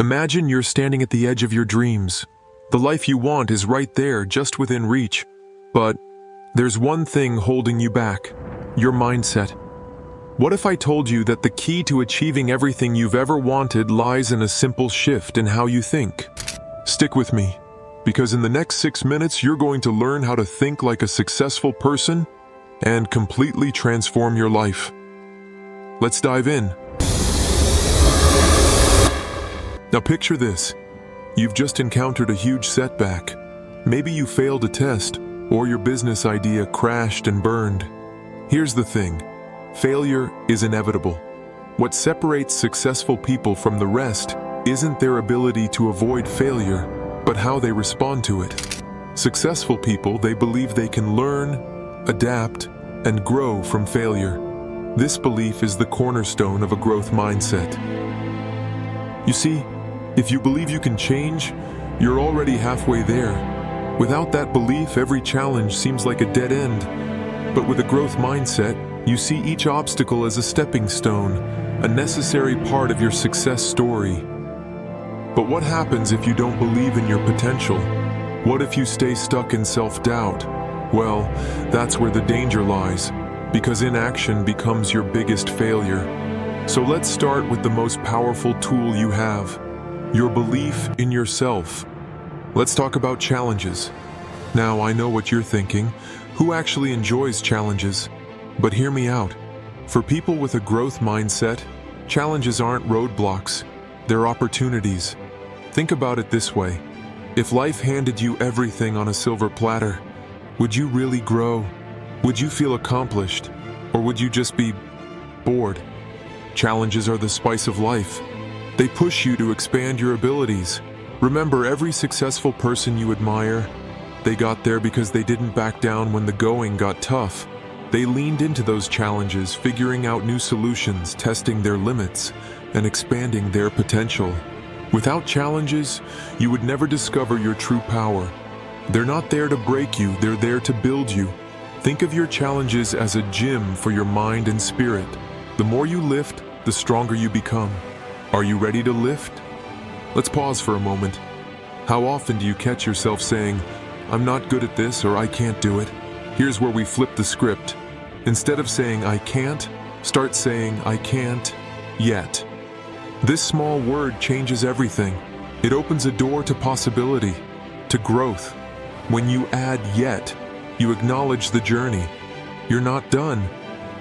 Imagine you're standing at the edge of your dreams. The life you want is right there, just within reach. But there's one thing holding you back: your mindset. What if I told you that the key to achieving everything you've ever wanted lies in a simple shift in how you think? Stick with me, because in the next 6 minutes you're going to learn how to think like a successful person and completely transform your life. Let's dive in. Now picture this. You've just encountered a huge setback. Maybe you failed a test, or your business idea crashed and burned. Here's the thing. Failure is inevitable. What separates successful people from the rest isn't their ability to avoid failure, but how they respond to it. Successful people, they believe they can learn, adapt, and grow from failure. This belief is the cornerstone of a growth mindset. You see, if you believe you can change, you're already halfway there. Without that belief, every challenge seems like a dead end. But with a growth mindset, you see each obstacle as a stepping stone, a necessary part of your success story. But what happens if you don't believe in your potential? What if you stay stuck in self-doubt? Well, that's where the danger lies, because inaction becomes your biggest failure. So let's start with the most powerful tool you have: your belief in yourself. Let's talk about challenges. Now, I know what you're thinking. Who actually enjoys challenges? But hear me out. For people with a growth mindset, challenges aren't roadblocks, they're opportunities. Think about it this way. If life handed you everything on a silver platter, would you really grow? Would you feel accomplished? Or would you just be bored? Challenges are the spice of life. They push you to expand your abilities. Remember, every successful person you admire, they got there because they didn't back down when the going got tough. They leaned into those challenges, figuring out new solutions, testing their limits, and expanding their potential. Without challenges, you would never discover your true power. They're not there to break you, they're there to build you. Think of your challenges as a gym for your mind and spirit. The more you lift, the stronger you become. Are you ready to lift? Let's pause for a moment. How often do you catch yourself saying, "I'm not good at this," or "I can't do it"? Here's where we flip the script. Instead of saying "I can't," start saying "I can't yet." This small word changes everything. It opens a door to possibility, to growth. When you add "yet," you acknowledge the journey. You're not done.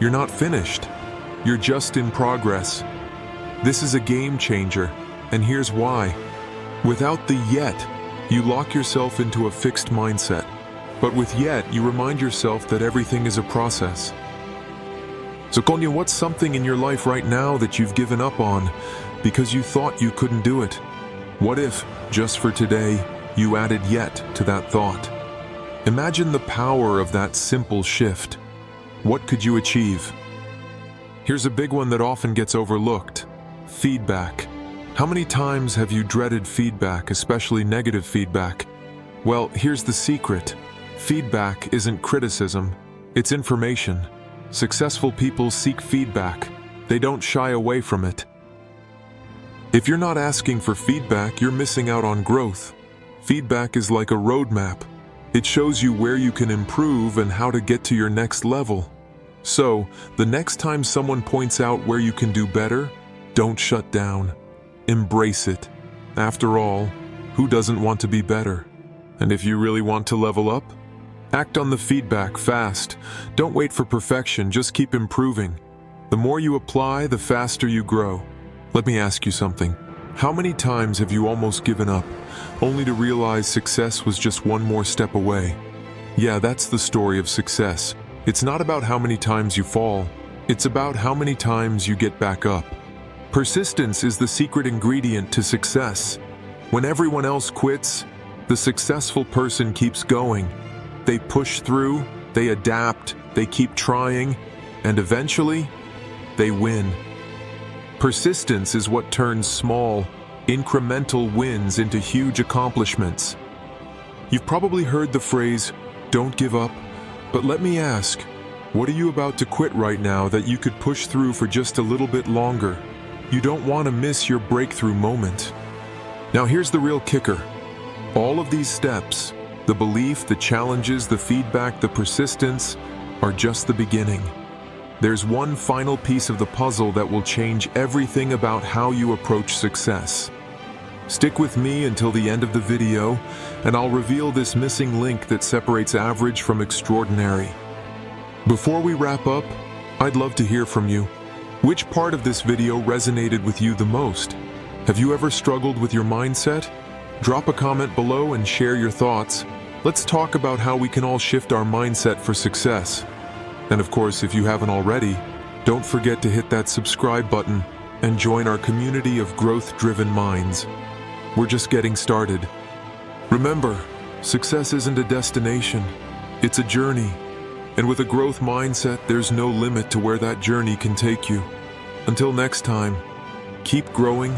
You're not finished. You're just in progress. This is a game changer, and here's why. Without the "yet," you lock yourself into a fixed mindset. But with "yet," you remind yourself that everything is a process. So Konya, what's something in your life right now that you've given up on because you thought you couldn't do it? What if, just for today, you added "yet" to that thought? Imagine the power of that simple shift. What could you achieve? Here's a big one that often gets overlooked: feedback. How many times have you dreaded feedback, especially negative feedback? Well, here's the secret. Feedback isn't criticism, it's information. Successful people seek feedback. They don't shy away from it. If you're not asking for feedback, you're missing out on growth. Feedback is like a roadmap. It shows you where you can improve and how to get to your next level. So, the next time someone points out where you can do better, don't shut down. Embrace it. After all, who doesn't want to be better? And if you really want to level up, act on the feedback fast. Don't wait for perfection, just keep improving. The more you apply, the faster you grow. Let me ask you something. How many times have you almost given up, only to realize success was just one more step away? Yeah, that's the story of success. It's not about how many times you fall. It's about how many times you get back up. Persistence is the secret ingredient to success. When everyone else quits, the successful person keeps going. They push through, they adapt, they keep trying, and eventually, they win. Persistence is what turns small, incremental wins into huge accomplishments. You've probably heard the phrase, "Don't give up," but let me ask, what are you about to quit right now that you could push through for just a little bit longer? You don't want to miss your breakthrough moment. Now here's the real kicker. All of these steps, the belief, the challenges, the feedback, the persistence, are just the beginning. There's one final piece of the puzzle that will change everything about how you approach success. Stick with me until the end of the video, and I'll reveal this missing link that separates average from extraordinary. Before we wrap up, I'd love to hear from you. Which part of this video resonated with you the most? Have you ever struggled with your mindset? Drop a comment below and share your thoughts. Let's talk about how we can all shift our mindset for success. And of course, if you haven't already, don't forget to hit that subscribe button and join our community of growth-driven minds. We're just getting started. Remember, success isn't a destination, it's a journey. And with a growth mindset, there's no limit to where that journey can take you. Until next time, keep growing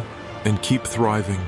and keep thriving.